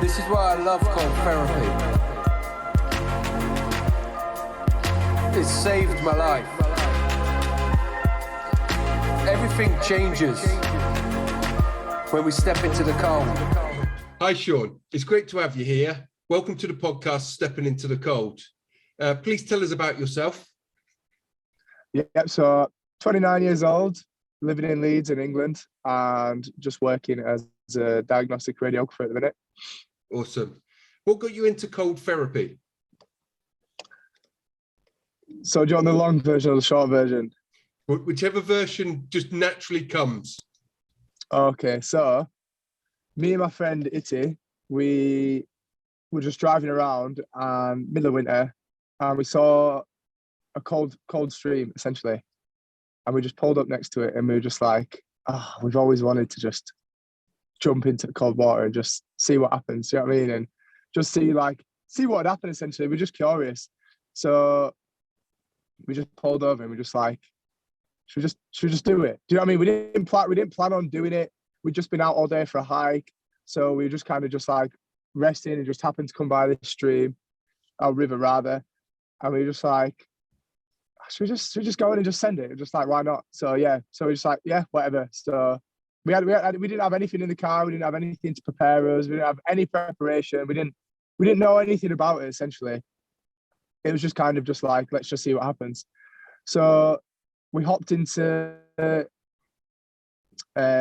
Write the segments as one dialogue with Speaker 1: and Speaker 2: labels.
Speaker 1: This is why I love cold therapy. It saved my life. Everything changes when we step into the cold.
Speaker 2: Hi, Sean. It's great to have you here. Welcome to the podcast, Stepping into the Cold. Please tell us about yourself.
Speaker 3: Yep, so 29 years old, living in Leeds in England, and just working as a diagnostic radiographer at the minute.
Speaker 2: Awesome. What got you into cold therapy?
Speaker 3: So do you want the long version or the short version?
Speaker 2: Whichever version just naturally comes.
Speaker 3: Okay, so me and my friend Itty, we were just driving around middle of winter, and we saw a cold stream essentially, and we just pulled up next to it, and we were just like, we've always wanted to just jump into cold water and just see what happens. You know what I mean? And just see what would happen. Essentially, we're just curious. So we just pulled over and we're just like, should we just do it? Do you know what I mean? We didn't plan on doing it. We'd just been out all day for a hike, so we were just kind of just like resting, and just happened to come by this stream, or river rather, and we were just like, should we just go in and just send it? Just like, why not? So yeah, so we just like, yeah, whatever. So we didn't have anything in the car. We didn't have anything to prepare us. We didn't have any preparation. We didn't know anything about it. Essentially, it was just kind of just like, let's just see what happens. So we hopped into we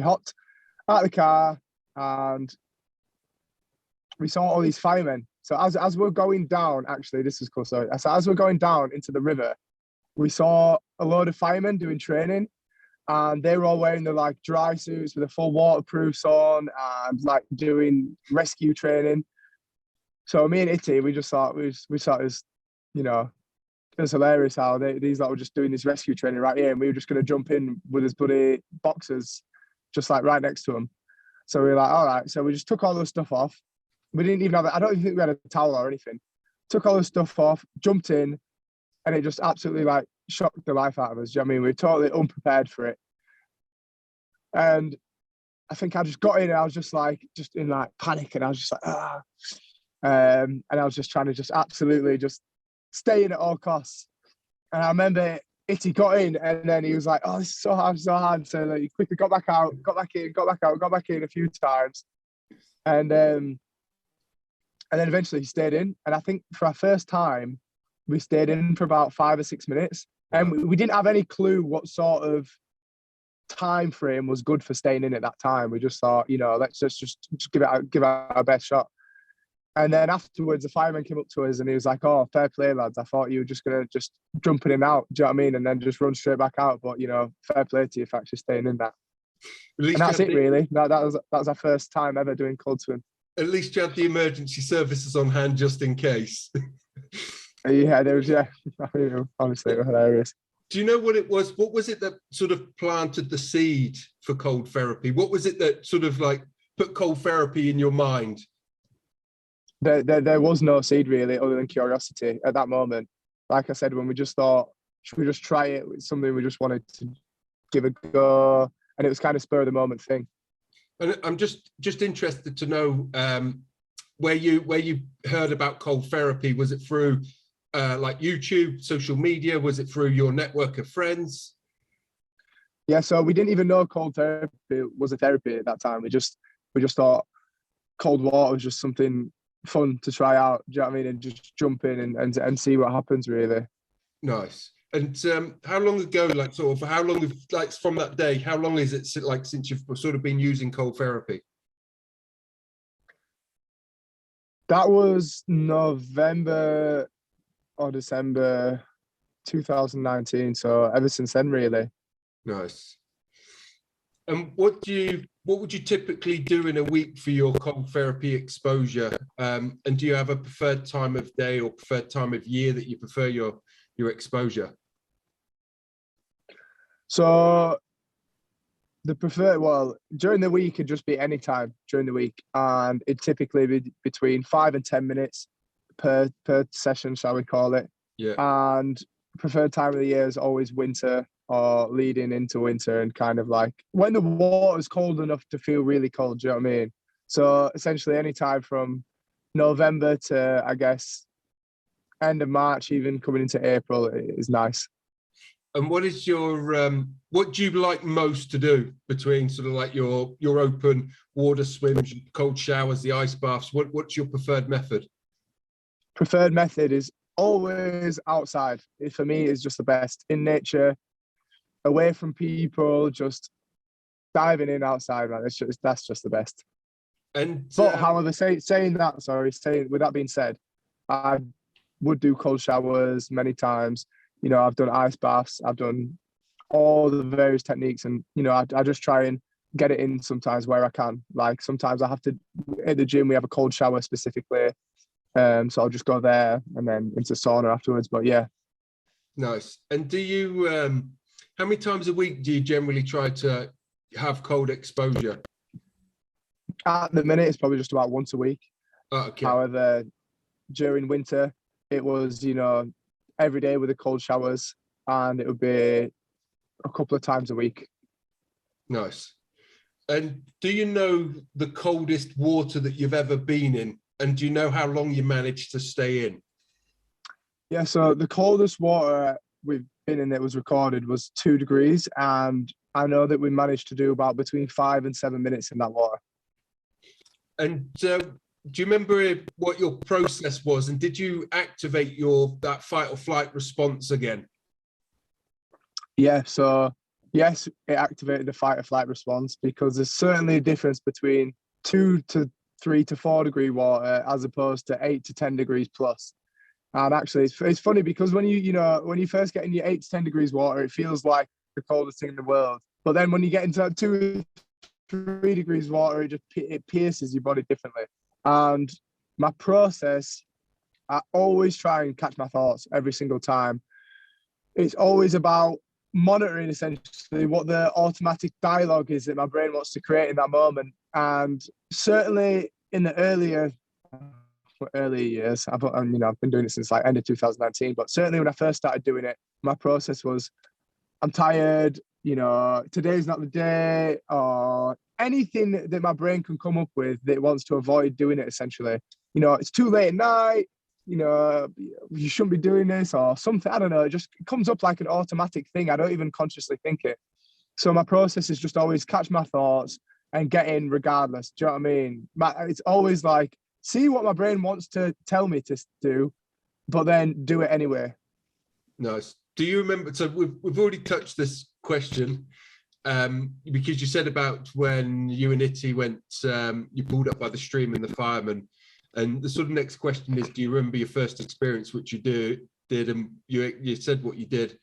Speaker 3: hopped out of the car, and we saw all these firemen. So as we're going down, actually, this is cool. So as we're going down into the river, we saw a load of firemen doing training, and they were all wearing the like dry suits with the full waterproofs on, and like doing rescue training. So me and Itty, we just thought it was, you know, it was hilarious how these lot were just doing this rescue training right here, and we were just going to jump in with his bloody boxers, just like right next to him. So we were like, all right. So we just took all the stuff off. We didn't even I don't even think we had a towel or anything. Took all the stuff off, jumped in, and it just absolutely like shocked the life out of us. Do you know what I mean? We were totally unprepared for it. And I think I just got in, and I was just in like panic, and I was just like, and I was just trying to just absolutely just stay in at all costs. And I remember Itty got in, and then he was like, this is so hard, so hard. So like, he quickly got back out, got back in a few times. And then eventually he stayed in. And I think for our first time, we stayed in for about 5 or 6 minutes. And we didn't have any clue what sort of time frame was good for staying in at that time. We just thought, let's just give it our best shot. And then afterwards, the fireman came up to us, and he was like, fair play, lads. I thought you were just going to just jump in and out, do you know what I mean? And then just run straight back out. But, fair play to you for actually staying in that. And that's it, really. That was our first time ever doing cold swim.
Speaker 2: At least you had the emergency services on hand just in case.
Speaker 3: Yeah, there was, yeah. I mean, honestly, it was hilarious.
Speaker 2: Do you know what it was? What was it that sort of planted the seed for cold therapy? What was it that sort of like put cold therapy in your mind?
Speaker 3: There was no seed really, other than curiosity at that moment. Like I said, when we just thought, should we just try it with something we just wanted to give a go, and it was kind of spur of the moment thing.
Speaker 2: And I'm just interested to know where you heard about cold therapy. Was it through like YouTube, social media? Was it through your network of friends?
Speaker 3: Yeah, so we didn't even know cold therapy was a therapy at that time. We just thought cold water was just something fun to try out. Do you know what I mean? And just jump in and see what happens, really.
Speaker 2: Nice. And how long ago, from that day, how long is it like since you've sort of been using cold therapy?
Speaker 3: That was November or December 2019. So ever since then, really.
Speaker 2: Nice. And what would you typically do in a week for your cold therapy exposure? And do you have a preferred time of day or preferred time of year that you prefer your exposure?
Speaker 3: So during the week, it'd just be any time during the week, and it'd typically be between 5 and 10 minutes per session, shall we call it.
Speaker 2: Yeah.
Speaker 3: And preferred time of the year is always winter or leading into winter, and kind of like when the water's cold enough to feel really cold. Do you know what I mean? So essentially, any time from November to, I guess, end of March, even coming into April, is nice.
Speaker 2: And what is your what do you like most to do between sort of like your open water swims, cold showers, the ice baths? What's your preferred method?
Speaker 3: Preferred method is always outside. It, for me, is just the best, in nature, away from people, just diving in outside, man. That's just the best.
Speaker 2: And
Speaker 3: But however, saying with that being said, I would do cold showers many times. You know, I've done ice baths, I've done all the various techniques, and you know, I just try and get it in sometimes where I can. Like sometimes I have to, at the gym we have a cold shower specifically, so I'll just go there and then into sauna afterwards. But yeah.
Speaker 2: Nice. And do you how many times a week do you generally try to have cold exposure?
Speaker 3: At the minute, it's probably just about once a week.
Speaker 2: Oh, okay.
Speaker 3: However, during winter, it was, you know, every day with the cold showers, and it would be a couple of times a week.
Speaker 2: Nice. And do you know the coldest water that you've ever been in? And do you know how long you managed to stay in?
Speaker 3: Yeah, so the coldest water we've been in that was recorded was 2 degrees, and I know that we managed to do about between 5 and 7 minutes in that water.
Speaker 2: And do you remember what your process was? And did you activate that fight or flight response again?
Speaker 3: Yeah, so yes, it activated the fight or flight response, because there's certainly a difference between 2 to 3 to 4 degree water as opposed to 8 to 10 degrees plus. And actually, it's funny because when you first get in your 8 to 10 degrees water, it feels like the coldest thing in the world. But then when you get into 2 3 degrees water, it pierces your body differently. And my process, I always try and catch my thoughts every single time. It's always about monitoring essentially what the automatic dialogue is that my brain wants to create in that moment. And certainly in the earlier years, I've been doing it since like end of 2019, but certainly when I first started doing it, my process was, I'm tired, you know, today's not the day, or anything that my brain can come up with that wants to avoid doing it essentially. You know, it's too late at night, you know, you shouldn't be doing this or something. I don't know. It just comes up like an automatic thing. I don't even consciously think it. So my process is just always catch my thoughts and get in regardless. Do you know what I mean? It's always like, see what my brain wants to tell me to do, but then do it anyway.
Speaker 2: Nice. Do you remember, so we've already touched this question, because you said about when you and Itty went, you pulled up by the stream and the fireman. And the sort of next question is, do you remember your first experience, which you did, and you said what you did.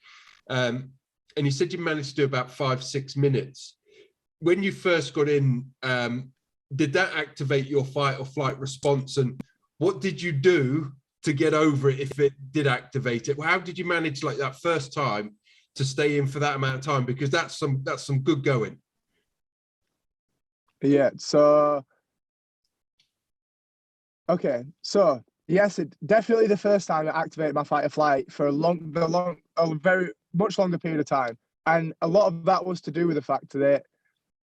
Speaker 2: And you said you managed to do about 5-6 minutes. When you first got in, did that activate your fight or flight response? And what did you do to get over it if it did activate it? Well, how did you manage like that first time to stay in for that amount of time? Because that's some good going.
Speaker 3: Yeah, so okay, so yes, it definitely the first time it activated my fight or flight for a very much longer period of time. And a lot of that was to do with the fact that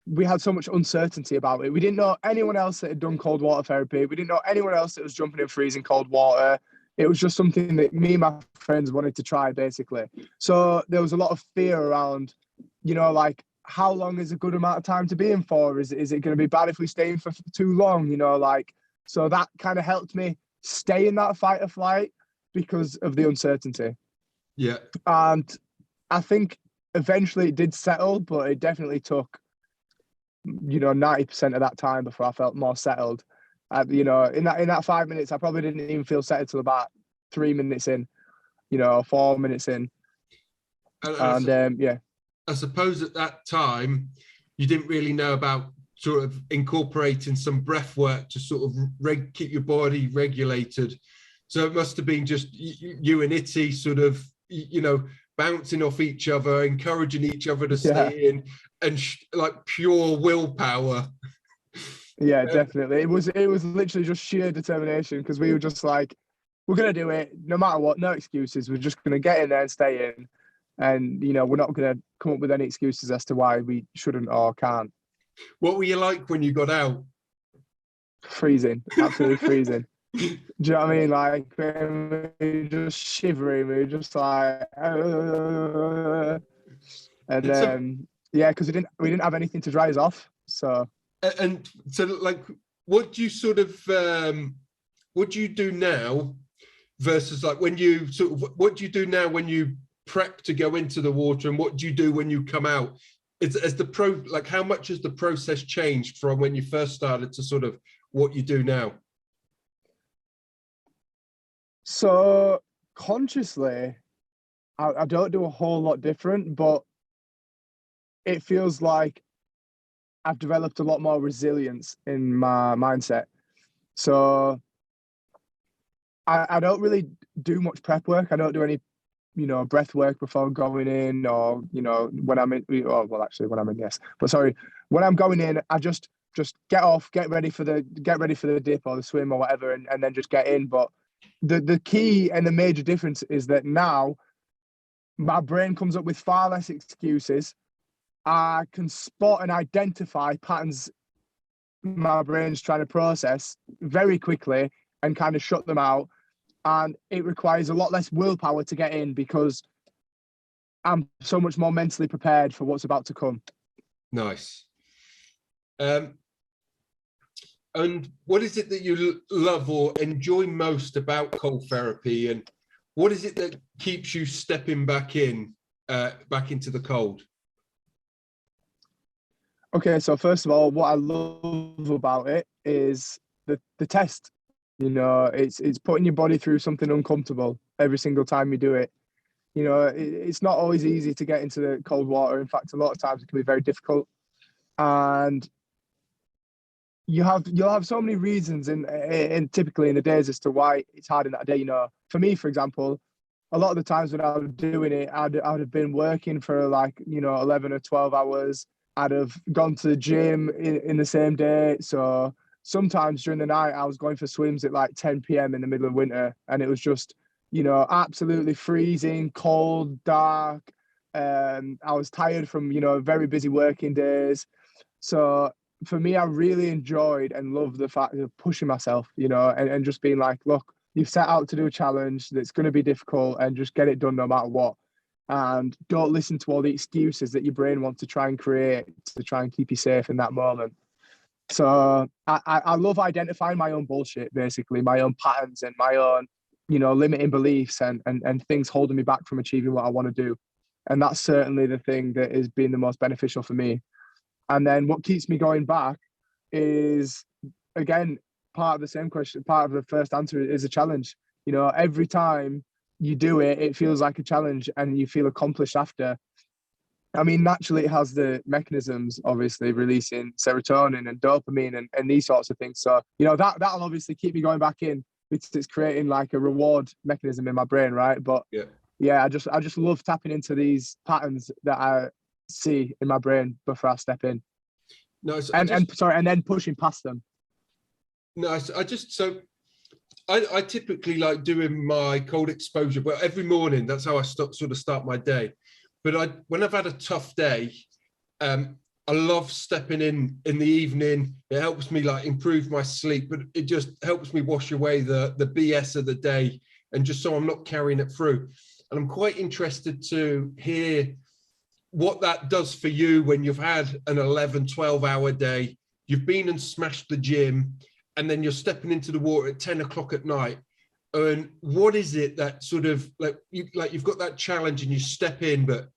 Speaker 3: we had so much uncertainty about it. We didn't know anyone else that had done cold water therapy. We didn't know anyone else that was jumping in freezing cold water. It was just something that me and my friends wanted to try, basically. So there was a lot of fear around, you know, like, how long is a good amount of time to be in for? Is it going to be bad if we stay in for too long? You know, like, so that kind of helped me stay in that fight or flight because of the uncertainty.
Speaker 2: Yeah.
Speaker 3: And I think eventually it did settle, but it definitely took, you know, 90% of that time before I felt more settled. You know, in that 5 minutes, I probably didn't even feel settled till about 3 minutes in, you know, 4 minutes in. And yeah.
Speaker 2: I suppose at that time, you didn't really know about sort of incorporating some breath work to sort of keep your body regulated. So it must have been just you and Itty sort of, you know, bouncing off each other, encouraging each other to stay in, and like pure willpower.
Speaker 3: Yeah, definitely. It was literally just sheer determination, because we were just like, we're gonna do it no matter what, no excuses. We're just gonna get in there and stay in. And, you know, we're not going to come up with any excuses as to why we shouldn't or can't.
Speaker 2: What were you like when you got out?
Speaker 3: Freezing, absolutely freezing. Do you know what I mean? Like, we were just shivering, we were just like, and
Speaker 2: And so,
Speaker 3: yeah, because we didn't have anything to dry us off. So
Speaker 2: like, what do you sort of, what do you do now versus like when you sort of, what do you do now when you prep to go into the water, and what do you do when you come out? Like, how much has the process changed from when you first started to sort of what you do now?
Speaker 3: So consciously, I don't do a whole lot different, but it feels like I've developed a lot more resilience in my mindset. So I don't really do much prep work. I don't do any, you know, breath work before going in, or, you know, when I'm in, oh, well, actually when I'm in, yes. But sorry, when I'm going in, I just get off, get ready for the dip or the swim or whatever, and then just get in. But the key and the major difference is that now my brain comes up with far less excuses. I can spot and identify patterns my brain's trying to process very quickly and kind of shut them out. And it requires a lot less willpower to get in because I'm so much more mentally prepared for what's about to come.
Speaker 2: Nice. And what is it that you love or enjoy most about cold therapy, and what is it that keeps you stepping back into the cold?
Speaker 3: Okay, so first of all, what I love about it is the test. You know, it's putting your body through something uncomfortable every single time you do it. You know, it's not always easy to get into the cold water. In fact, a lot of times it can be very difficult. And you'll have so many reasons in typically in the days as to why it's hard in that day. You know, for me, for example, a lot of the times when I was doing it, I'd have been working for like, you know, 11 or 12 hours. I'd have gone to the gym in the same day. So sometimes during the night, I was going for swims at like 10 p.m. in the middle of winter. And it was just, you know, absolutely freezing, cold, dark. I was tired from, you know, very busy working days. So for me, I really enjoyed and loved the fact of pushing myself, you know, and just being like, look, you've set out to do a challenge that's going to be difficult, and just get it done no matter what. And don't listen to all the excuses that your brain wants to try and create to try and keep you safe in that moment. So I love identifying my own bullshit, basically, my own patterns and my own, you know, limiting beliefs and things holding me back from achieving what I want to do. And that's certainly the thing that has been the most beneficial for me. And then what keeps me going back is, again, part of the same question, part of the first answer is a challenge. You know, every time you do it, it feels like a challenge and you feel accomplished after. I mean, naturally, it has the mechanisms, obviously, releasing serotonin and dopamine and these sorts of things. So, you know, that'll obviously keep me going back in. It's creating like a reward mechanism in my brain, right? But yeah, I just love tapping into these patterns that I see in my brain before I step in.
Speaker 2: No, so
Speaker 3: and then pushing past them.
Speaker 2: No, I typically like doing my cold exposure. Well, every morning, that's how I sort of start my day. But when I've had a tough day, I love stepping in the evening. It helps me like improve my sleep, but it just helps me wash away the BS of the day, and just so I'm not carrying it through. And I'm quite interested to hear what that does for you when you've had an 11, 12-hour day, you've been and smashed the gym, and then you're stepping into the water at 10 o'clock at night. And what is it that sort of like you've got that challenge and you step in, but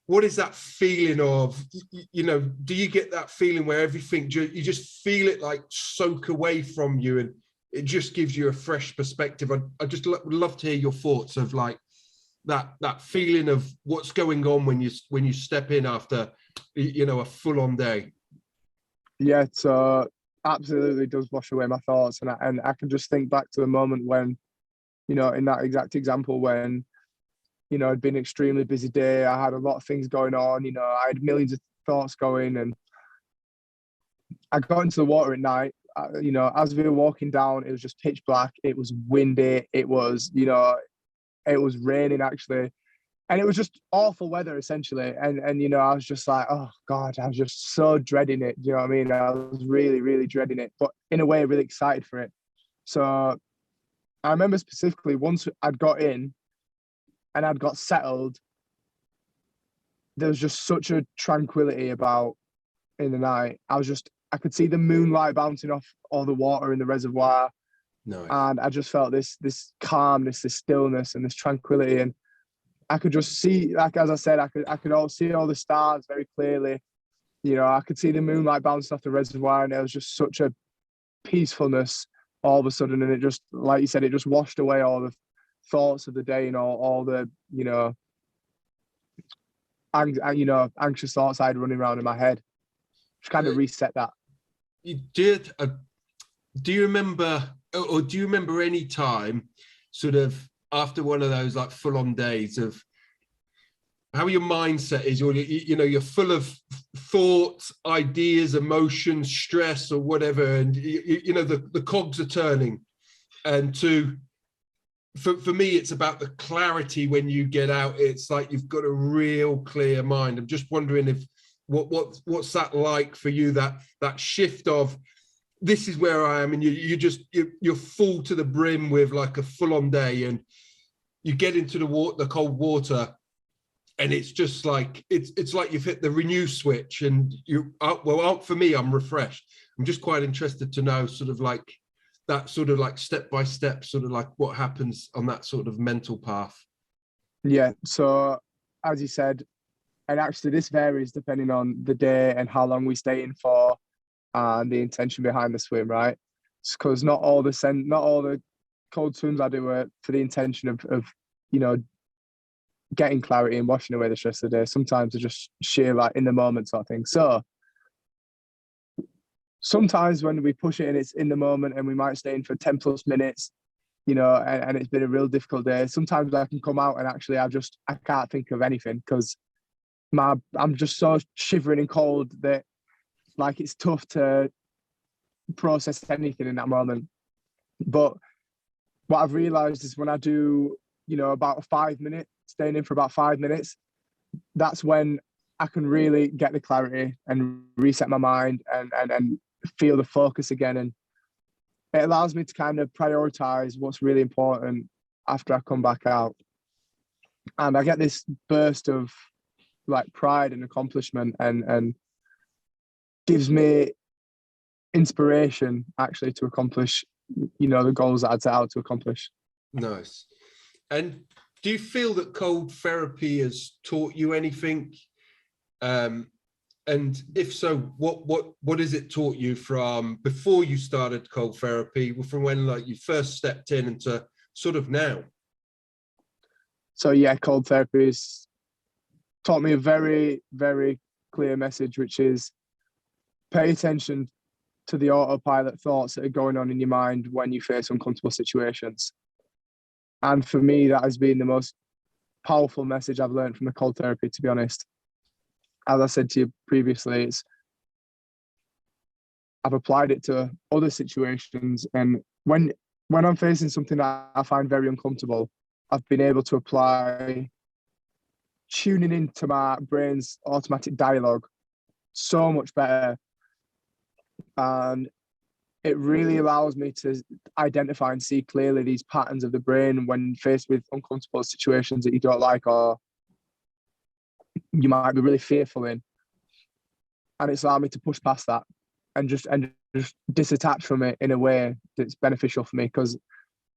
Speaker 2: what is that feeling of, you know, do you get that feeling where everything, you just feel it like soak away from you, and it just gives you a fresh perspective? I just would love to hear your thoughts of like that feeling of what's going on when you step in after, you know, a full-on day.
Speaker 3: Yeah, so absolutely does wash away my thoughts, and I can just think back to the moment when, you know, in that exact example, when, you know, it'd been an extremely busy day, I had a lot of things going on, you know, I had millions of thoughts going, and I got into the water at night. You know, as we were walking down, it was just pitch black, it was windy, it was, you know, it was raining actually, and it was just awful weather essentially. And you know, I was just like, oh God, I was just so dreading it. Do you know what I mean? I was really, really dreading it, but in a way, really excited for it. So I remember specifically once I'd got in and I'd got settled, there was just such a tranquility about in the night. I could see the moonlight bouncing off all the water in the reservoir.
Speaker 2: Nice.
Speaker 3: And I just felt this calmness, this stillness and this tranquility. And I could just see, like, as I said, I could all see all the stars very clearly. You know, I could see the moonlight bouncing off the reservoir, and it was just such a peacefulness all of a sudden. And it just, like you said, it just washed away all the thoughts of the day and all the, you know, anxious thoughts I had running around in my head. Just kind of reset that.
Speaker 2: You did. Do you remember, or do you remember any time, sort of after one of those like full-on days, of how your mindset is? You're full of thoughts, ideas, emotions, stress, or whatever, and you know the cogs are turning. And for me, it's about the clarity when you get out. It's like you've got a real clear mind. I'm just wondering if what's that like for you? That shift of, this is where I am, and you're full to the brim with like a full-on day, and you get into the cold water, and it's just like it's like you've hit the renew switch, and for me, I'm refreshed. I'm just quite interested to know sort of like that sort of like step by step, sort of like what happens on that sort of mental path.
Speaker 3: Yeah. So as you said, and actually this varies depending on the day and how long we stay in for, and the intention behind the swim, right? Because not all the cold swims I do are for the intention of you know, getting clarity and washing away the stress of the day. Sometimes they're just sheer like in the moment sort of thing. So sometimes when we push it and it's in the moment and we might stay in for 10 plus minutes, you know, and it's been a real difficult day, sometimes I can come out and actually I can't think of anything because I'm just so shivering and cold that like it's tough to process anything in that moment. But what I've realized is when I do, you know, about 5 minutes, staying in for about 5 minutes, that's when I can really get the clarity and reset my mind and feel the focus again. And it allows me to kind of prioritize what's really important after I come back out. And I get this burst of like pride and accomplishment and gives me inspiration actually to accomplish, you know, the goals that I'd set out to accomplish.
Speaker 2: Nice. And do you feel that cold therapy has taught you anything? And if so, what has it taught you from before you started cold therapy, from when like you first stepped in into sort of now?
Speaker 3: So yeah, cold therapy has taught me a very, very clear message, which is pay attention to the autopilot thoughts that are going on in your mind when you face uncomfortable situations. And for me, that has been the most powerful message I've learned from the cold therapy, to be honest. As I said to you previously, I've applied it to other situations. And when I'm facing something that I find very uncomfortable, I've been able to apply tuning into my brain's automatic dialogue so much better. And it really allows me to identify and see clearly these patterns of the brain when faced with uncomfortable situations that you don't like or you might be really fearful in. And it's allowed me to push past that and just disattach from it in a way that's beneficial for me, because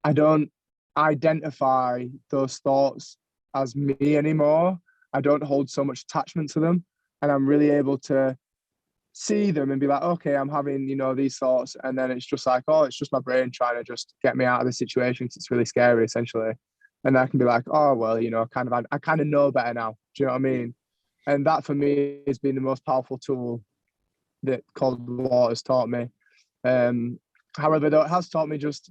Speaker 3: I don't identify those thoughts as me anymore. I don't hold so much attachment to them, and I'm really able to see them and be like, okay, I'm having, you know, these thoughts, and then it's just like, oh, it's just my brain trying to just get me out of the situation because it's really scary, essentially. And I can be like, oh well, you know, I kind of know better now. Do you know what I mean? And that for me has been the most powerful tool that cold water has taught me. However, though, it has taught me just,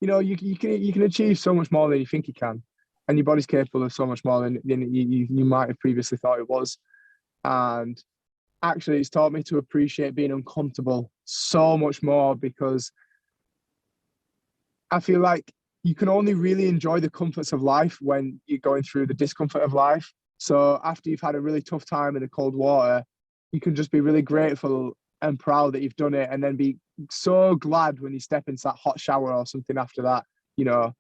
Speaker 3: you know, you can achieve so much more than you think you can, and your body's capable of so much more than you might have previously thought it was. And actually, it's taught me to appreciate being uncomfortable so much more, because I feel like you can only really enjoy the comforts of life when you're going through the discomfort of life. So after you've had a really tough time in the cold water, you can just be really grateful and proud that you've done it, and then be so glad when you step into that hot shower or something after that. You know,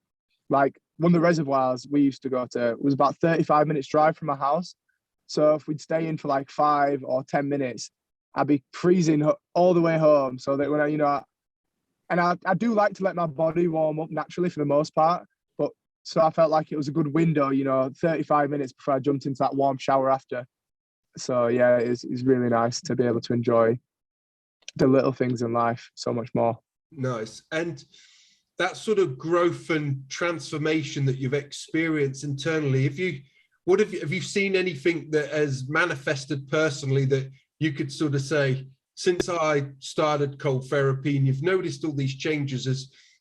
Speaker 3: like one of the reservoirs we used to go to was about 35 minutes drive from my house. So if we'd stay in for like 5 or 10 minutes, I'd be freezing all the way home. So that when I do like to let my body warm up naturally for the most part. But so I felt like it was a good window, 35 minutes before I jumped into that warm shower after. So yeah, it's really nice to be able to enjoy the little things in life so much more.
Speaker 2: Nice. And that sort of growth and transformation that you've experienced internally, have you seen anything that has manifested personally that you could sort of say, since I started cold therapy and you've noticed all these changes,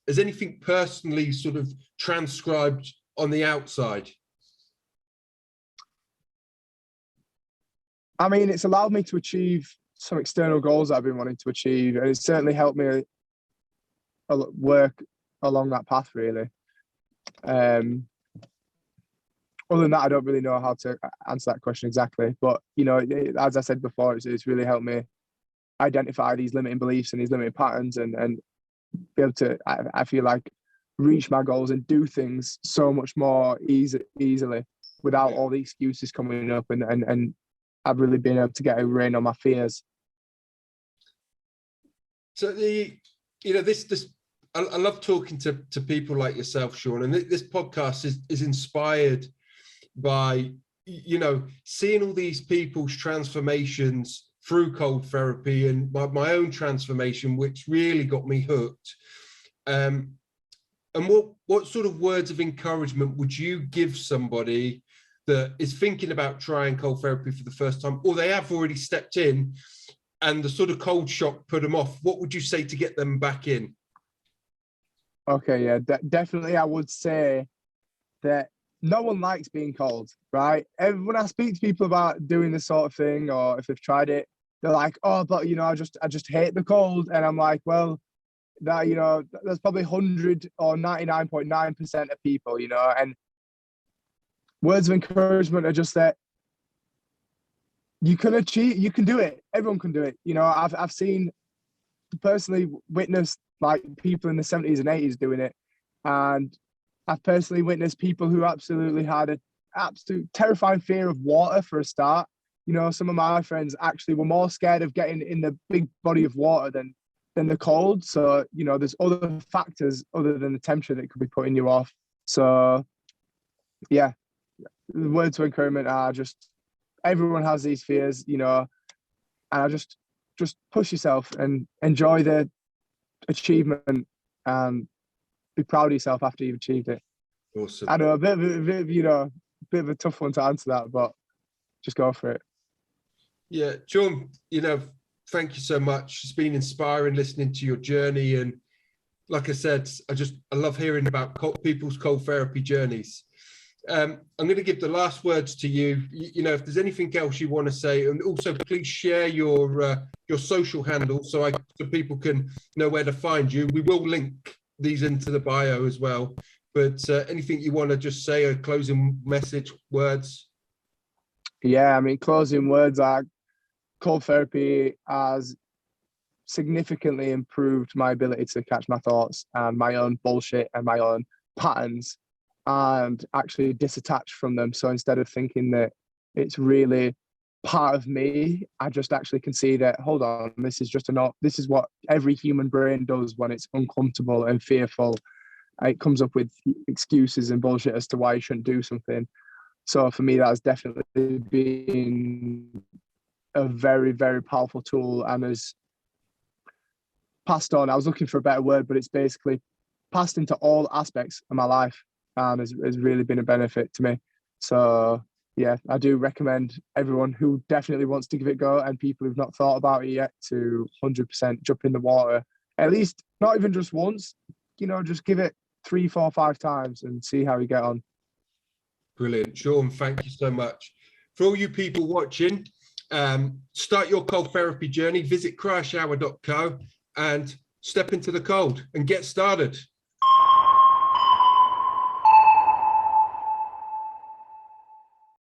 Speaker 2: has anything personally sort of transcribed on the outside?
Speaker 3: I mean, it's allowed me to achieve some external goals that I've been wanting to achieve, and it's certainly helped me work along that path, really. Other than that, I don't really know how to answer that question exactly, but as I said before, it's really helped me identify these limiting beliefs and these limiting patterns, and be able to, I feel like, reach my goals and do things so much more easily without all the excuses coming up, and I've really been able to get a rein on my fears.
Speaker 2: So I love talking to people like yourself, Sean, and this podcast is inspired by, seeing all these people's transformations through cold therapy, and my own transformation, which really got me hooked. And what sort of words of encouragement would you give somebody that is thinking about trying cold therapy for the first time, or they have already stepped in and the sort of cold shock put them off? What would you say to get them back in?
Speaker 3: Okay, yeah, definitely. I would say that no one likes being cold, right? When I speak to people about doing this sort of thing, or if they've tried it, they're like, "Oh, but I just hate the cold," and I'm like, "Well, that there's probably 100 or 99.9% of people, and words of encouragement are just that you can do it. Everyone can do it. I've seen, personally witnessed, like, people in the 70s and 80s doing it, and I've personally witnessed people who absolutely had an absolute terrifying fear of water for a start. Some of my friends actually were more scared of getting in the big body of water than the cold. So there's other factors other than the temperature that could be putting you off. So yeah, the words of encouragement are just, everyone has these fears, and I just push yourself and enjoy the achievement, and be proud of yourself after you've achieved it.
Speaker 2: Awesome.
Speaker 3: I know, a bit of a tough one to answer that, but just go for it. Yeah,
Speaker 2: Sean, thank you so much. It's been inspiring listening to your journey, and like I said, I love hearing about people's cold therapy journeys. I'm going to give the last words to you. If there's anything else you want to say, and also please share your social handles so people can know where to find you. We will link these into the bio as well. But anything you want to just say, a closing message, words?
Speaker 3: Yeah, I mean, closing words are, cold therapy has significantly improved my ability to catch my thoughts and my own bullshit and my own patterns, and actually disattach from them. So instead of thinking that it's really part of me, I just actually can see that, hold on, this is what every human brain does when it's uncomfortable and fearful. It comes up with excuses and bullshit as to why you shouldn't do something. So for me, that's definitely been a very, very powerful tool, and has passed on. I was looking for a better word, but it's basically passed into all aspects of my life, and has really been a benefit to me. So yeah, I do recommend everyone who definitely wants to give it a go, and people who've not thought about it yet, to 100% jump in the water. At least, not even just once, just give it 3, 4, 5 times and see how you get on.
Speaker 2: Brilliant. Sean, thank you so much. For all you people watching, start your cold therapy journey. Visit cryashower.co and step into the cold and get started.